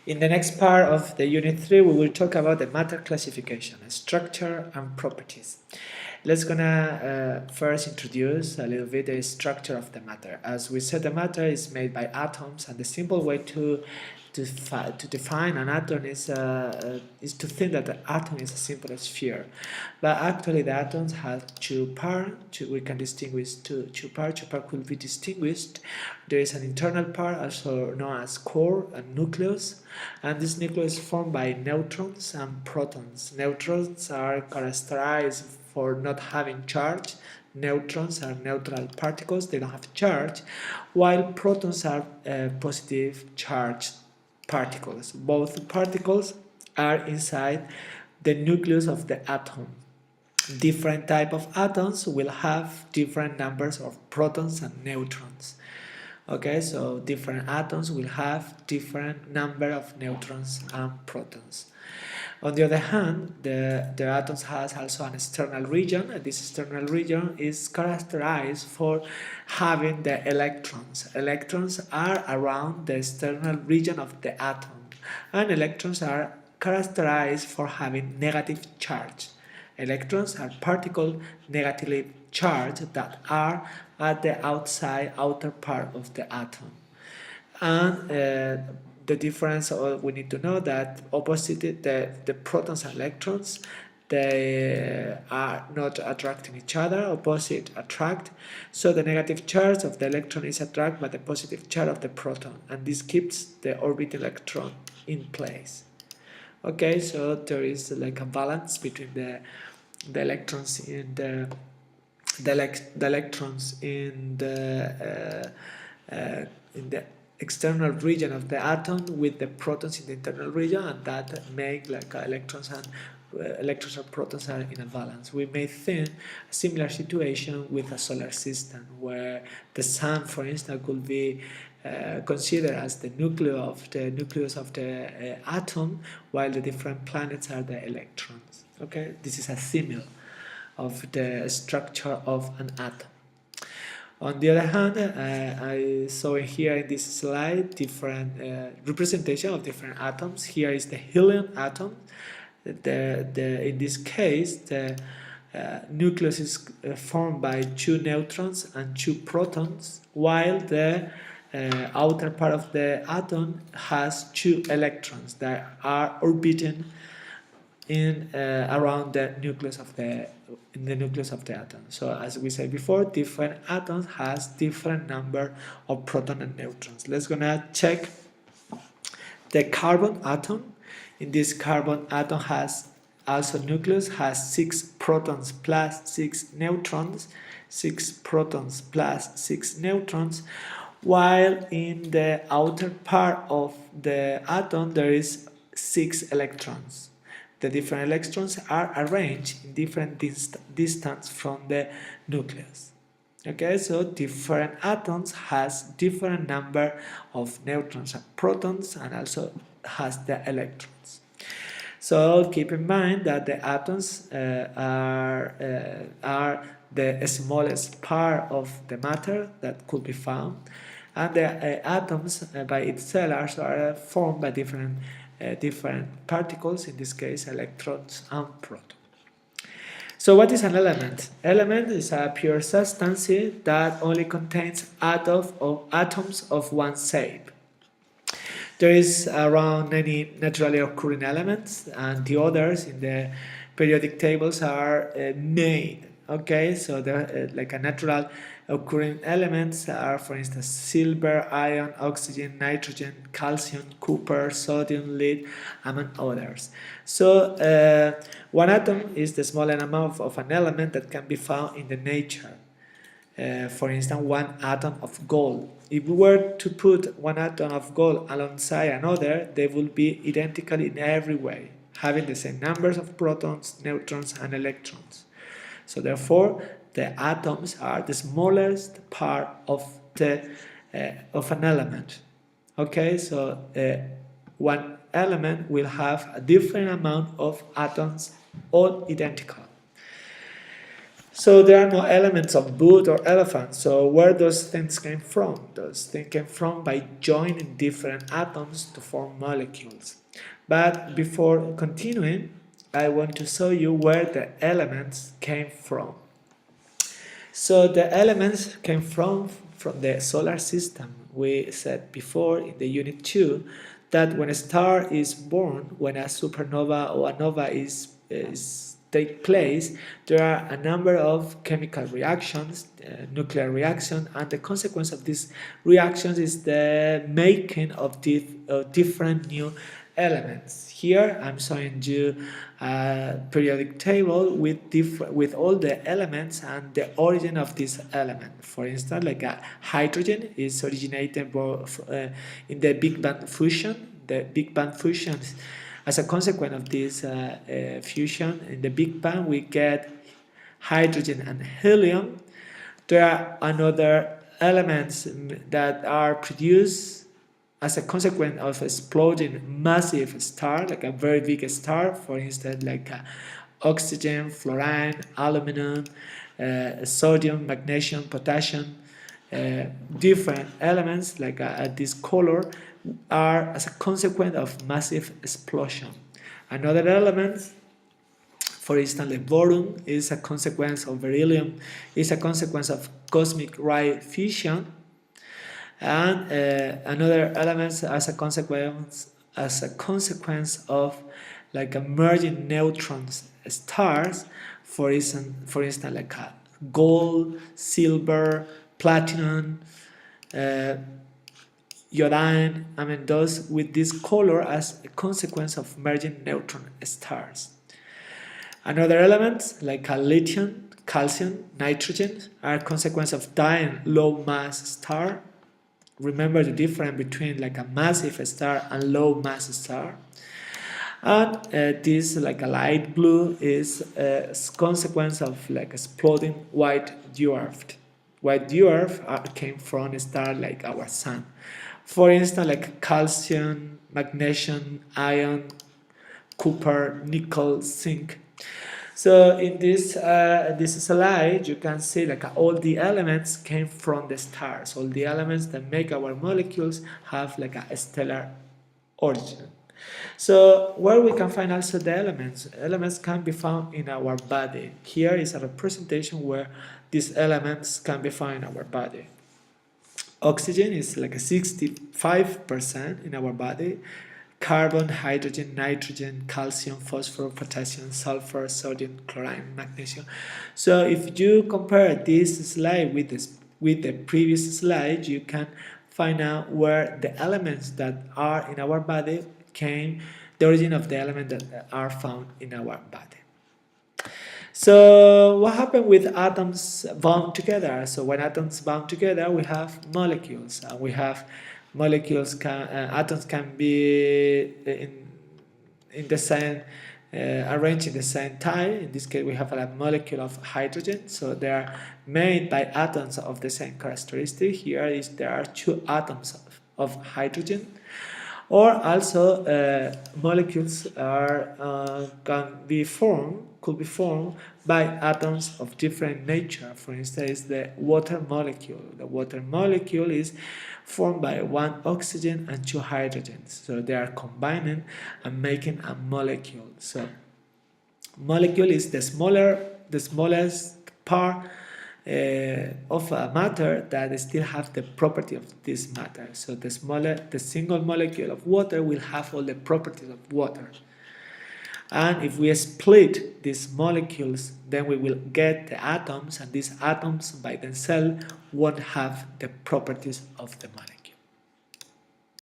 In the next part of the Unit 3, we will talk about the matter classification, structure and properties. Let's gonna first introduce a little bit the structure of the matter. As we said, the matter is made by atoms, and the simple way to define an atom is to think that the atom is a simple sphere. But actually, the atoms have two parts. We can distinguish two parts. Two parts could be distinguished. There is an internal part, also known as core and nucleus, and this nucleus is formed by neutrons and protons. Neutrons are characterized for not having charge. Neutrons are neutral particles, they don't have charge, while protons are positive charged particles. Both particles are inside the nucleus of the atom. Different type of atoms will have different numbers of protons and neutrons. Okay, so different atoms will have different number of neutrons and protons. On the other hand, the atoms has also an external region, and this external region is characterized for having the electrons. Electrons are around the external region of the atom, and electrons are characterized for having negative charge. Electrons are particles negatively charged that are at the outer part of the atom. And the difference, we need to know that opposite the protons and electrons, they are not attracting each other, opposite attract, so the negative charge of the electron is attracted by the positive charge of the proton, and this keeps the orbital electron in place. Okay, so there is like a balance between the electrons in the electrons in the external region of the atom with the protons in the internal region, and that make like electrons and protons are in a balance. We may think a similar situation with a solar system where the sun, for instance, could be considered as the nucleus of the atom, while the different planets are the electrons. Okay, this is a simile of the structure of an atom. On the other hand, I saw here in this slide different representation of different atoms. Here is the helium atom. In this case, the nucleus is formed by two neutrons and two protons, while the outer part of the atom has two electrons that are orbiting in around the nucleus of the atom. So as we said before, different atoms has different number of protons and neutrons. Let's gonna check the carbon atom. In this carbon atom has also nucleus, has 6 protons plus 6 neutrons, 6 protons plus 6 neutrons, while in the outer part of the atom there is 6 electrons. The different electrons are arranged in different distance from the nucleus. Okay, so different atoms has different number of neutrons and protons, and also has the electrons. So keep in mind that the atoms are the smallest part of the matter that could be found, and the atoms by itself are formed by different particles, in this case electrons and protons. So what is an element? Element is a pure substance that only contains atoms of one shape. There is around 90 naturally occurring elements, and the others in the periodic tables are made. Okay, so they're like a natural occurring elements are, for instance, silver, iron, oxygen, nitrogen, calcium, copper, sodium, lead, among others. So one atom is the smallest amount of an element that can be found in the nature. For instance, one atom of gold. If we were to put one atom of gold alongside another, they will be identical in every way, having the same numbers of protons, neutrons, and electrons. So therefore, the atoms are the smallest part of an element. Okay, so one element will have a different amount of atoms, all identical. So there are no elements of boat or elephant. So where those things came from? Those things came from by joining different atoms to form molecules. But before continuing, I want to show you where the elements came from. So the elements came from the solar system. We said before in the unit 2 that when a star is born, when a supernova or a nova is take place, there are a number of chemical reactions, nuclear reaction, and the consequence of these reactions is the making of different new elements. Here I'm showing you a periodic table with all the elements and the origin of this element. For instance, like hydrogen is originated in the Big Bang fusion. The Big Bang fusion, as a consequence of this fusion in the Big Bang, we get hydrogen and helium. There are another elements that are produced as a consequence of exploding massive star, like a very big star, for instance, like oxygen, fluorine, aluminum, sodium, magnesium, potassium, different elements like this color are as a consequence of massive explosion. Another element, for instance, the boron is a consequence of beryllium, is a consequence of cosmic ray fission. And another elements as a consequence of like emerging neutrons stars, for instance like gold, silver, platinum, iodine. I mean those with this color as a consequence of emerging neutron stars. Another elements like lithium, calcium, nitrogen are a consequence of dying low mass star. Remember the difference between like a massive star and low mass star. And this like a light blue is a consequence of like exploding white dwarf. White dwarf came from a star like our sun. For instance, like calcium, magnesium, iron, copper, nickel, zinc. So in this slide, you can see like all the elements came from the stars. All the elements that make our molecules have like a stellar origin. So where we can find also the elements. Elements can be found in our body. Here is a representation where these elements can be found in our body. Oxygen is like a 65% in our body. Carbon, hydrogen, nitrogen, calcium, phosphorus, potassium, sulfur, sodium, chlorine, magnesium. So if you compare this slide with the previous slide, you can find out where the elements that are in our body came, the origin of the elements that are found in our body. So what happened with atoms bound together? So when atoms bound together, we have molecules, and we have molecules atoms can be in the same arranged in the same type. In this case, we have a molecule of hydrogen, so they are made by atoms of the same characteristic. Here there are two atoms of hydrogen. Or also molecules could be formed by atoms of different nature. For instance, the water molecule. The water molecule is formed by one oxygen and two hydrogens. So they are combining and making a molecule. So molecule is the smallest part of a matter that still have the property of this matter. So the single molecule of water will have all the properties of water. And if we split these molecules, then we will get the atoms, and these atoms by themselves won't have the properties of the molecule.